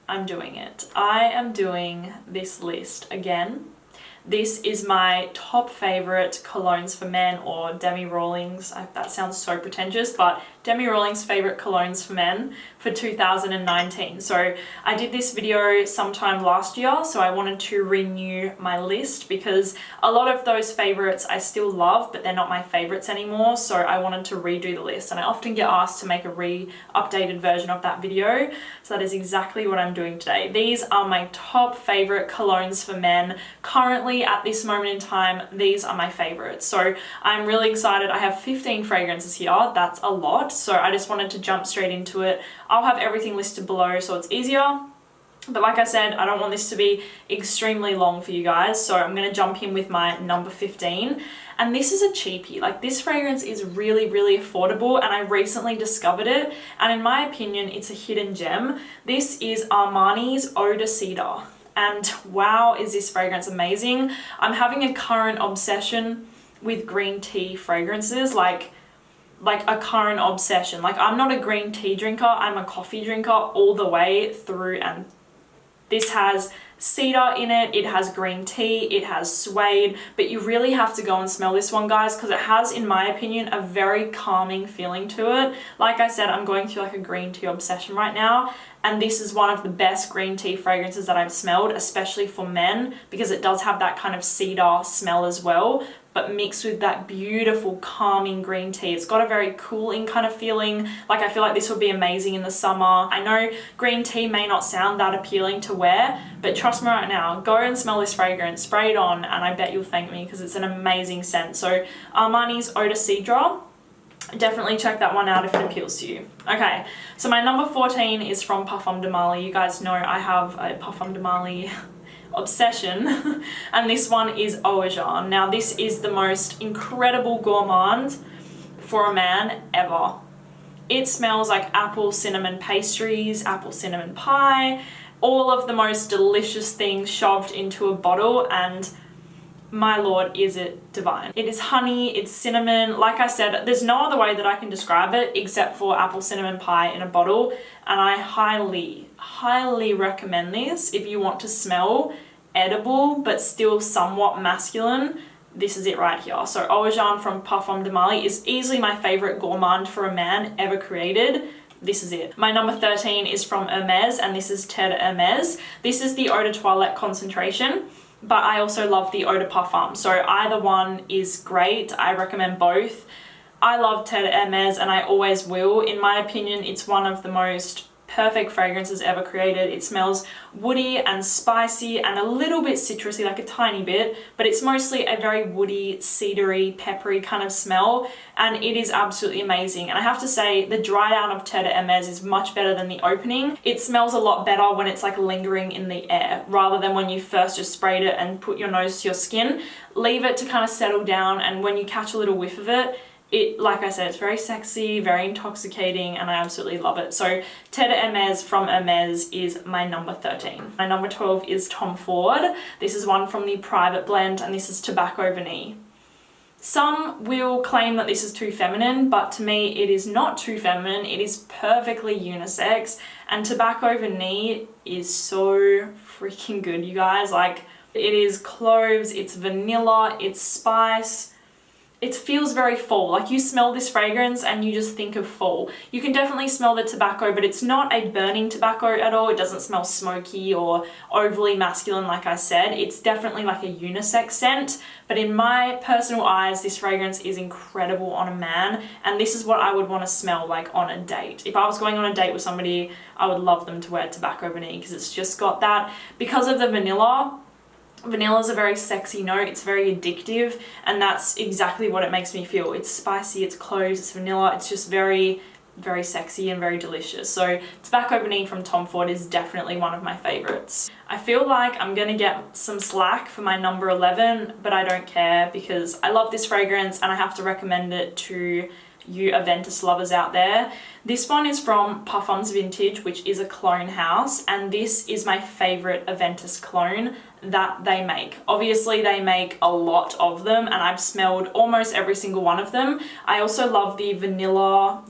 I'm doing it. I am doing this list again. This is my top favorite colognes for men, or demirawlings. That sounds so pretentious, but demirawling's favorite colognes for men for 2019. So I did this video sometime last year, so I wanted to renew my list because a lot of those favorites I still love, but they're not my favorites anymore. So I wanted to redo the list, and I often get asked to make a updated version of that video. So that is exactly what I'm doing today. These are my top favorite colognes for men. Currently, at this moment in time, these are my favorites. So I'm really excited. I have 15 fragrances here. That's a lot. So I just wanted to jump straight into it. I'll have everything listed below so it's easier. But like I said, I don't want this to be extremely long for you guys. So I'm going to jump in with my number 15. And this is a cheapie. Like, this fragrance is really, really affordable, and I recently discovered it. And in my opinion, it's a hidden gem. This is Armani's De Cedar. And wow, is this fragrance amazing. I'm having a current obsession with green tea fragrances, like a current obsession. Like, I'm not a green tea drinker, I'm a coffee drinker all the way through, and this has cedar in it, it has green tea, it has suede, but you really have to go and smell this one, guys, because it has, in my opinion, a very calming feeling to it. Like I said, I'm going through like a green tea obsession right now, and this is one of the best green tea fragrances that I've smelled, especially for men, because it does have that kind of cedar smell as well, but mixed with that beautiful calming green tea. It's got a very cooling kind of feeling. Like, I feel like this would be amazing in the summer. I know green tea may not sound that appealing to wear, but trust me right now, go and smell this fragrance, spray it on, and I bet you'll thank me because it's an amazing scent. So Armani's De Cedar, definitely check that one out if it appeals to you. Okay, so my number 14 is from Puffins Vintage. You guys know I have a Puffins Vintage obsession, and this one is Aubergine. Now, this is the most incredible gourmand for a man ever. It smells like apple cinnamon pastries, apple cinnamon pie, all of the most delicious things shoved into a bottle, and my lord, is it divine. It is honey, it's cinnamon. Like I said, there's no other way that I can describe it except for apple cinnamon pie in a bottle, and I highly recommend this if you want to smell edible but still somewhat masculine. This is it right here. So Aubergine from Puffins Vintage is easily my favorite gourmand for a man ever created. This is it. My number 13 is from Hermes, and this is Terre de Hermes. This is the Eau de Toilette concentration, but I also love the Eau de Parfum. So either one is great. I recommend both. I love Terre de Hermes, and I always will. In my opinion, it's one of the most perfect fragrances ever created. It smells woody and spicy and a little bit citrusy, like a tiny bit, but it's mostly a very woody, cedary, peppery kind of smell, and it is absolutely amazing. And I have to say, the dry down of Terre de Hermes is much better than the opening. It smells a lot better when it's like lingering in the air, rather than when you first just sprayed it and put your nose to your skin. Leave it to kind of settle down, and when you catch a little whiff of it, like I said, it's very sexy, very intoxicating, and I absolutely love it. So Terre de Hermes from Hermes is my number 13. My number 12 is Tom Ford. This is one from the Private Blend, and this is Tobacco Vanille. Some will claim that this is too feminine, but to me it is not too feminine. It is perfectly unisex, and Tobacco Vanille is so freaking good, you guys. Like, it is cloves, it's vanilla, it's spice. It feels very fall. Like, you smell this fragrance and you just think of fall. You can definitely smell the tobacco, but it's not a burning tobacco at all. It doesn't smell smoky or overly masculine, like I said. It's definitely like a unisex scent, but in my personal eyes, this fragrance is incredible on a man, and this is what I would want to smell like on a date. If I was going on a date with somebody, I would love them to wear Tobacco Vanille, because it's just got that, because of the vanilla. Vanilla is a very sexy note, it's very addictive, and that's exactly what it makes me feel. It's spicy, it's cloves, it's vanilla, it's just very, very sexy and very delicious. So Tobacco Vanille from Tom Ford is definitely one of my favorites. I feel like I'm gonna get some slack for my number 11, but I don't care, because I love this fragrance and I have to recommend it to you Aventis lovers out there. This one is from Puffins Vintage, which is a cologne house, and this is my favorite Aventis cologne that they make. Obviously they make a lot of them, and I've smelled almost every single one of them. I also love the vanilla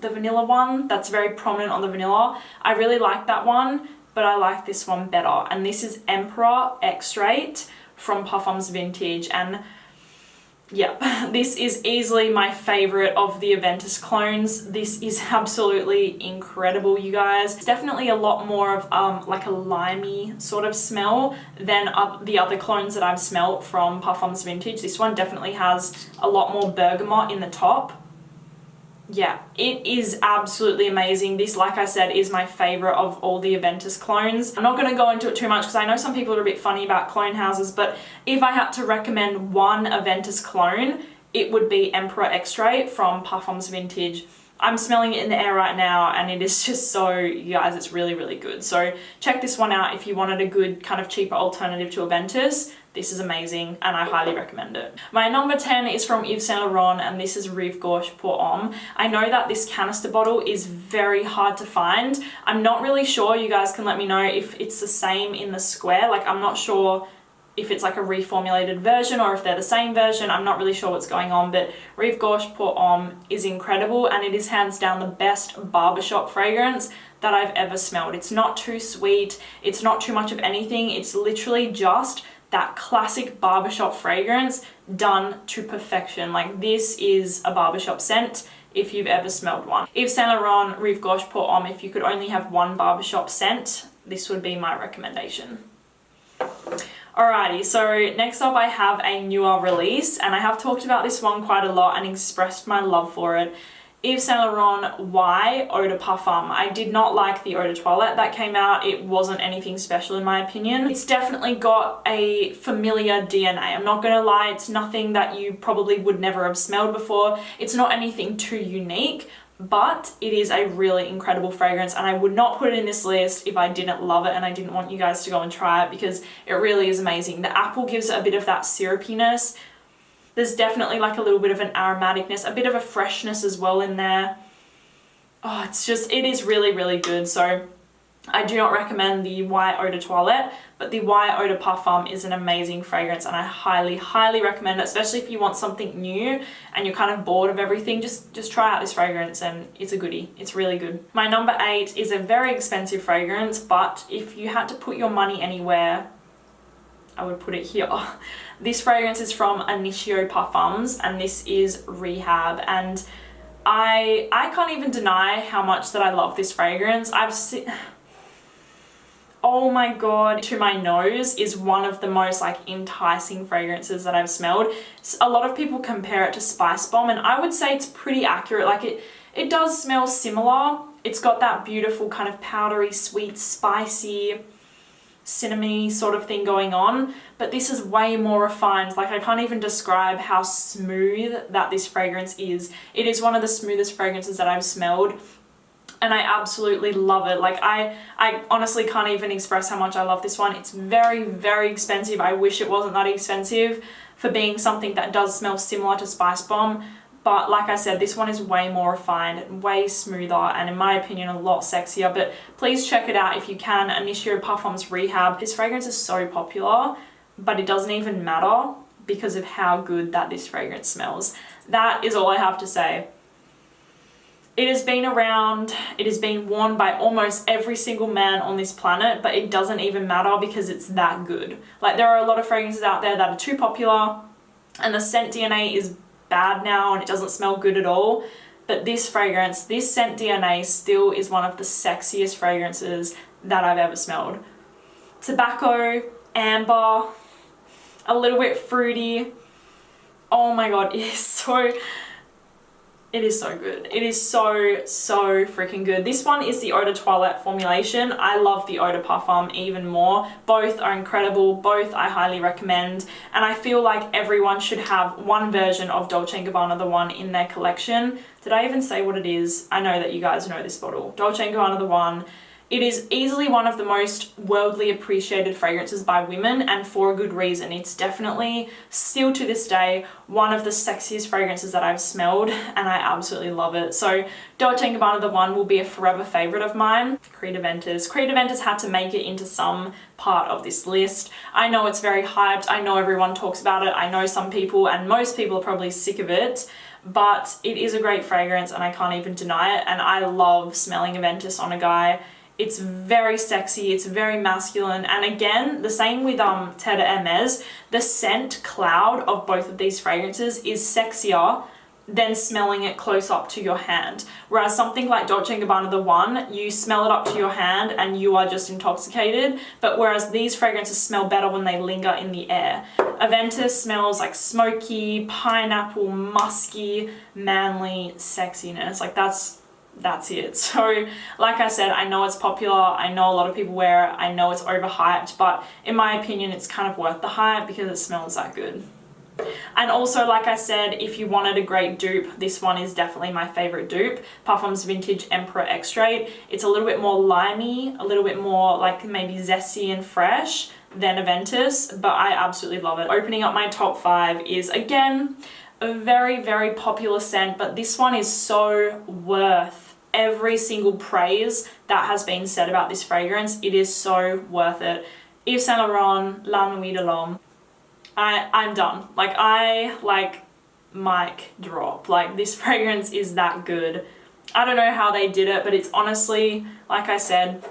one that's very prominent on the vanilla. I really like that one. but I like this one better. And this is Emperor X-Rate from Puffins Vintage. And yeah, this is easily my favorite of the Aventis clones. This is absolutely incredible, you guys. It's definitely a lot more of like a limey sort of smell than the other clones that I've smelt from Puffins Vintage. This one definitely has a lot more bergamot in the top. Yeah, it is absolutely amazing. This, like I said, is my favorite of all the Aventis clones. I'm not going to go into it too much because I know some people are a bit funny about clone houses, but if I had to recommend one Aventis clone, it would be Emperor X-Ray from Puffins Vintage. I'm smelling it in the air right now and it is just so, you guys, it's really, really good. So check this one out if you wanted a good kind of cheaper alternative to Aventis. This is amazing and I highly recommend it. My number 10 is from Yves Saint Laurent and this is Reve pour Homme. I know that this canister bottle is very hard to find. I'm not really sure, you guys can let me know if it's the same in the square. Like I'm not sure if it's like a reformulated version or if they're the same version. I'm not really sure what's going on, but Reve pour Homme is incredible and it is hands down the best barbershop fragrance that I've ever smelled. It's not too sweet, it's not too much of anything, it's literally just that classic barbershop fragrance done to perfection. Like this is a barbershop scent if you've ever smelled one. Yves Saint Laurent Reve pour Homme, if you could only have one barbershop scent, this would be my recommendation. Alrighty, so next up I have a newer release and I have talked about this one quite a lot and expressed my love for it. Yves Saint Laurent Y Eau de Parfum. I did not like the Eau de Toilette that came out. It wasn't anything special in my opinion. It's definitely got a familiar DNA. I'm not gonna lie, it's nothing that you probably would never have smelled before. It's not anything too unique, but it is a really incredible fragrance and I would not put it in this list if I didn't love it and I didn't want you guys to go and try it because it really is amazing. The apple gives it a bit of that syrupiness. There's definitely like a little bit of an aromaticness, a bit of a freshness as well in there. Oh, it's just, it is really, really good. So I do not recommend the Y Eau de Toilette, but the Y Eau de Parfum is an amazing fragrance and I highly, highly recommend it, especially if you want something new and you're kind of bored of everything. Just try out this fragrance and it's a goodie. It's really good. My number 8 is a very expensive fragrance, but if you had to put your money anywhere, I would put it here. This fragrance is from Initio Parfums and this is Rehab, and I can't even deny how much that I love this fragrance. Oh my god, To My Nose is one of the most like enticing fragrances that I've smelled. A lot of people compare it to Spice Bomb and I would say it's pretty accurate. Like it does smell similar. It's got that beautiful kind of powdery, sweet, spicy, cinnamony sort of thing going on, but this is way more refined. Like I can't even describe how smooth that this fragrance is. It is one of the smoothest fragrances that I've smelled and I absolutely love it. Like I honestly can't even express how much I love this one. It's very, very expensive. I wish it wasn't that expensive for being something that does smell similar to Spice Bomb. But like I said, this one is way more refined, way smoother, and in my opinion, a lot sexier. But please check it out if you can. Initio Parfums Rehab. This fragrance is so popular, but it doesn't even matter because of how good that this fragrance smells. That is all I have to say. It has been around, it has been worn by almost every single man on this planet, but it doesn't even matter because it's that good. Like there are a lot of fragrances out there that are too popular and the scent DNA is bad now and it doesn't smell good at all, but this fragrance, this scent DNA still is one of the sexiest fragrances that I've ever smelled. Tobacco, amber, a little bit fruity. Oh my god, it is so good. It is so freaking good. This one is the Eau de Toilette formulation. I love the Eau de Parfum even more. Both are incredible. Both I highly recommend. And I feel like everyone should have one version of Dolce & Gabbana The One in their collection. Did I even say what it is? I know that you guys know this bottle. Dolce & Gabbana The One. It is easily one of the most worldly appreciated fragrances by women, and for a good reason. It's definitely, still to this day, one of the sexiest fragrances that I've smelled, and I absolutely love it. So Dolce & Gabbana The One will be a forever favorite of mine. Creed Aventis. Creed Aventis had to make it into some part of this list. I know it's very hyped. I know everyone talks about it. I know some people, and most people are probably sick of it, but it is a great fragrance and I can't even deny it, and I love smelling Aventis on a guy. It's very sexy, it's very masculine, and again, the same with Terre Hermes, the scent cloud of both of these fragrances is sexier than smelling it close up to your hand. Whereas something like Dolce & Gabbana The One, you smell it up to your hand and you are just intoxicated, but whereas these fragrances smell better when they linger in the air. Aventis smells like smoky, pineapple, musky, manly sexiness. Like that's it. So like I said, I know it's popular, I know a lot of people wear it, I know it's overhyped, but in my opinion it's kind of worth the hype because it smells that good. And also, like I said, if you wanted a great dupe, this one is definitely my favorite dupe. Puffins Vintage Emperor Extrait. It's a little bit more limey, a little bit more like maybe zesty and fresh than Aventis, but I absolutely love it. Opening up my top 5 is, again, a very, very popular scent, but this one is so worth every single praise that has been said about this fragrance. It is so worth it. Yves Saint Laurent, La Nuit de l'Homme. I'm done. Like, I like mic drop. Like, this fragrance is that good. I don't know how they did it, but it's honestly, like I said,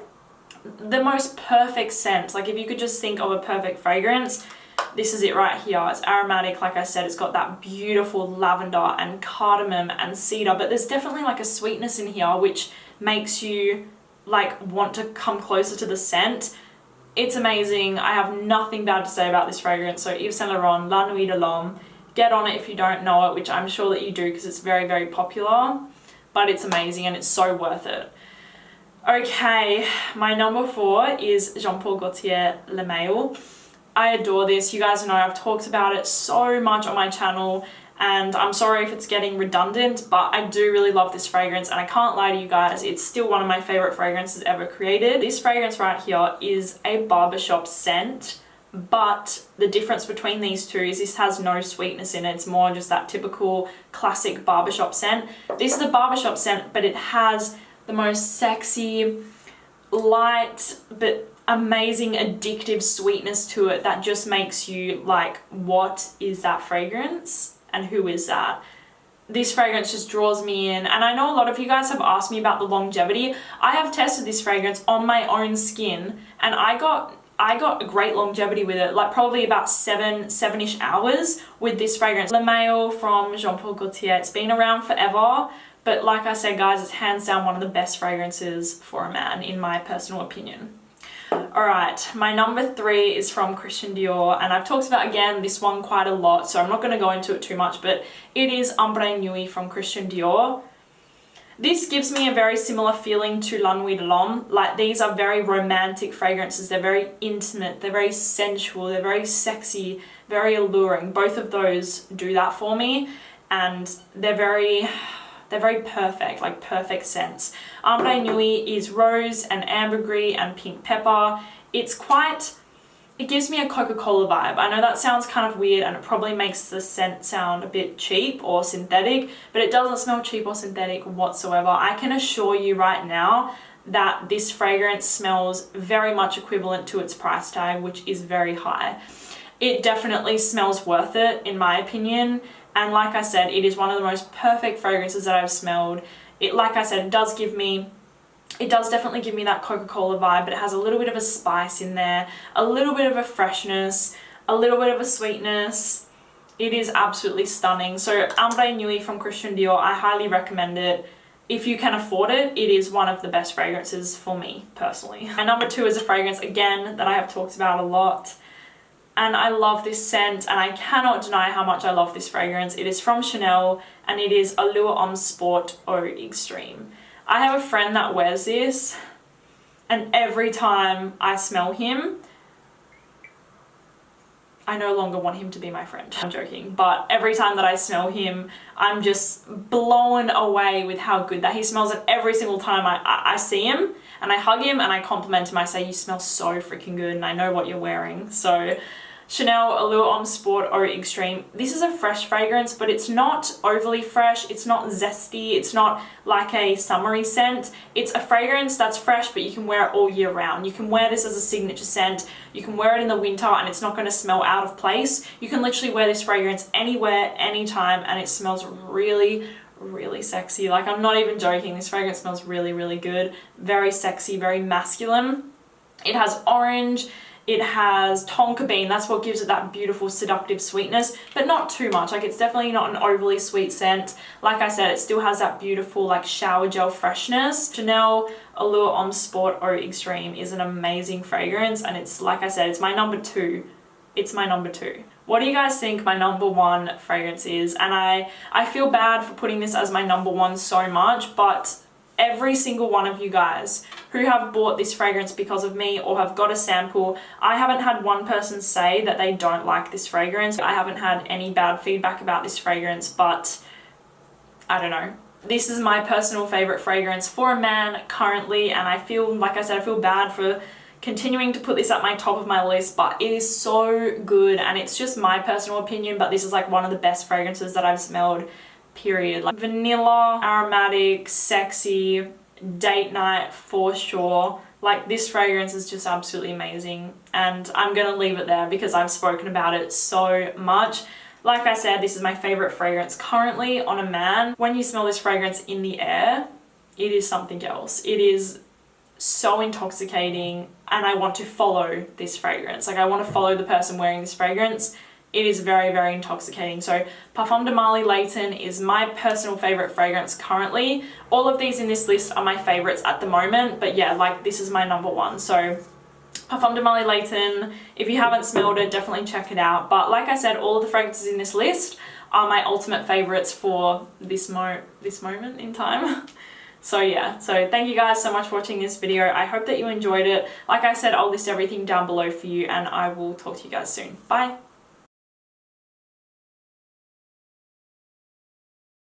the most perfect scent. Like, if you could just think of a perfect fragrance, this is it right here. It's aromatic, like I said, it's got that beautiful lavender and cardamom and cedar, but there's definitely like a sweetness in here which makes you like want to come closer to the scent. It's amazing. I have nothing bad to say about this fragrance. So Yves Saint Laurent, La Nuit de l'Homme. Get on it if you don't know it, which I'm sure that you do because it's very, very popular. But it's amazing and it's so worth it. Okay, my number 4 is Jean Paul Gaultier Le Male. I adore this. You guys know I've talked about it so much on my channel, and I'm sorry if it's getting redundant, but I do really love this fragrance, and I can't lie to you guys, it's still one of my favorite fragrances ever created. This fragrance right here is a barbershop scent, but the difference between these two is this has no sweetness in it. It's more just that typical classic barbershop scent. This is a barbershop scent, but it has the most sexy, light, but amazing addictive sweetness to it that just makes you like, what is that fragrance? And who is that? This fragrance just draws me in, and I know a lot of you guys have asked me about the longevity. I have tested this fragrance on my own skin, and I got a great longevity with it, like probably about seven-ish hours with this fragrance. Le Male from Jean Paul Gaultier. It's been around forever, but like I said, guys, it's hands down one of the best fragrances for a man, in my personal opinion. Alright, my number 3 is from Christian Dior, and I've talked about, again, this one quite a lot, so I'm not going to go into it too much, but it is Ambre Nuit from Christian Dior. This gives me a very similar feeling to La Nuit de l'Homme. Like, these are very romantic fragrances, they're very intimate, they're very sensual, they're very sexy, very alluring. Both of those do that for me, and they're very perfect, like perfect scents. Ambre Nuit is rose and ambergris and pink pepper. It gives me a Coca-Cola vibe. I know that sounds kind of weird and it probably makes the scent sound a bit cheap or synthetic, but it doesn't smell cheap or synthetic whatsoever. I can assure you right now that this fragrance smells very much equivalent to its price tag, which is very high. It definitely smells worth it, in my opinion. And like I said, it is one of the most perfect fragrances that I've smelled. Like I said, it does definitely give me that Coca-Cola vibe, but it has a little bit of a spice in there, a little bit of a freshness, a little bit of a sweetness. It is absolutely stunning. So Ambre Nuit from Christian Dior, I highly recommend it. If you can afford it, it is one of the best fragrances for me, personally. And number 2 is a fragrance, again, that I have talked about a lot. And I love this scent, and I cannot deny how much I love this fragrance. It is from Chanel, and it is Allure Homme Sport Eau Extreme. I have a friend that wears this, and every time I smell him, I no longer want him to be my friend. I'm joking, but every time that I smell him, I'm just blown away with how good that he smells. And every single time I see him, and I hug him, and I compliment him, I say, you smell so freaking good, and I know what you're wearing. So Chanel Allure Homme Sport Eau Extreme. This is a fresh fragrance, but it's not overly fresh, it's not zesty, it's not like a summery scent. It's a fragrance that's fresh, but you can wear it all year round. You can wear this as a signature scent, you can wear it in the winter and it's not going to smell out of place. You can literally wear this fragrance anywhere, anytime, and it smells really, really sexy. Like, I'm not even joking, this fragrance smells really, really good. Very sexy, very masculine. It has orange, it has tonka bean, that's what gives it that beautiful seductive sweetness, but not too much. Like, it's definitely not an overly sweet scent. Like I said, it still has that beautiful like shower gel freshness. Chanel Allure Homme Sport Eau Extreme is an amazing fragrance, and it's, like I said, it's my number 2. It's my number 2. What do you guys think my number 1 fragrance is? And I feel bad for putting this as my number 1 so much, but every single one of you guys who have bought this fragrance because of me or have got a sample, I haven't had one person say that they don't like this fragrance. I haven't had any bad feedback about this fragrance, but I don't know. This is my personal favorite fragrance for a man currently, and I feel, like I said, I feel bad for continuing to put this at my top of my list, but it is so good, and it's just my personal opinion, but this is like one of the best fragrances that I've smelled, period. Like, vanilla, aromatic, sexy, date night for sure. Like, this fragrance is just absolutely amazing, and I'm gonna leave it there because I've spoken about it so much. Like I said, this is my favorite fragrance currently on a man. When you smell this fragrance in the air, it is something else. It is so intoxicating, and I want to follow this fragrance. Like, I want to follow the person wearing this fragrance. It is very, very intoxicating. So Parfum de Marly Layton is my personal favorite fragrance currently. All of these in this list are my favorites at the moment, but yeah, like, this is my number 1. So Parfum de Marly Layton, if you haven't smelled it, definitely check it out. But like I said, all of the fragrances in this list are my ultimate favorites for this moment in time. So yeah, so thank you guys so much for watching this video. I hope that you enjoyed it. Like I said, I'll list everything down below for you, and I will talk to you guys soon. Bye.